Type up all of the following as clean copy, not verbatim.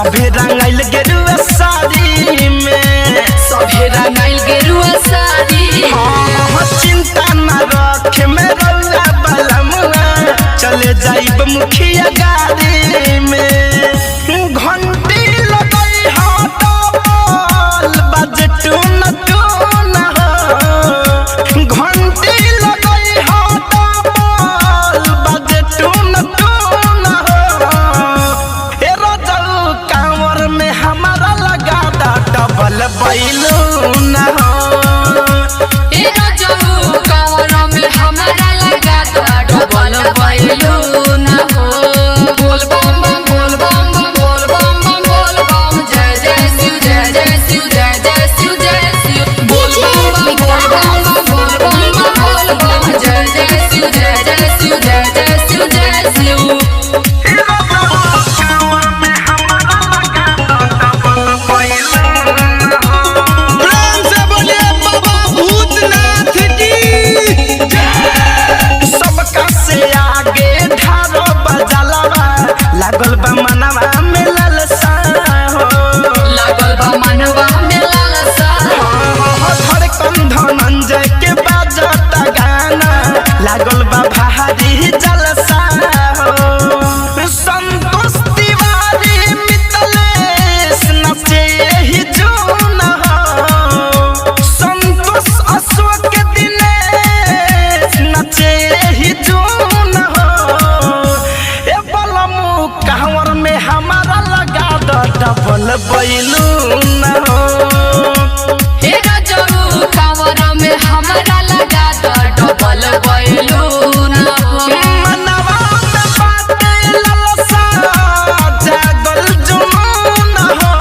सभे रंगाइल गेरुआ साड़ी में, सभे रंगाइल गेरुआ साड़ी। हाँ चिंता न रखे में रउआ बलमुआ, चले जाइब मुखिया गाड़ी में। घंटी लगई हो डबल बजे टून टून हो, घंटी लगई हो डबल बजे टून टून हो। ए रजऊ कांवर में हमारा लगा दा डबल बैलून हो। ए रजऊ कांवर में हमारा लगा दा डबल बैलून हो। बोल बम बम बोल बम बम बोल बम बम बोल बम, जय जय शिव जय जय शिव जय जय शिव जय शिव। बोल बम बम बोल बम बम बोल बम बम बोल बम, जय जय शिव जय जय शिव जय जय शिव जय शिव। लागल बा मनवा में लालसा हो, लागल बा मनवा में लालसा हो। धड़कन धनंजय के बाजता गाना, लागल बा भारी जलसा हो। संतोष तिवारी मितलेश नचे ही जून हो, संतोष अशोक दिनेश नचे ही जून हो। कांवर में हमारा लगा दो डबल बैलून हो। हे रजऊ कांवर में हमारा लगा दो डबल बैलून हो। मनवा में बाटे लालसा जागल जुनून हो।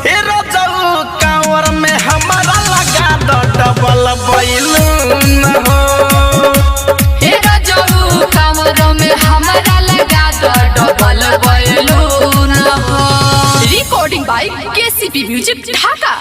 हे रजऊ कांवर में हमारा लगा दो डबल बैलून हो। हे रजऊ कांवर में हमारा लगा दो डबल बैलून हो। Recording by KCP music Dhaka.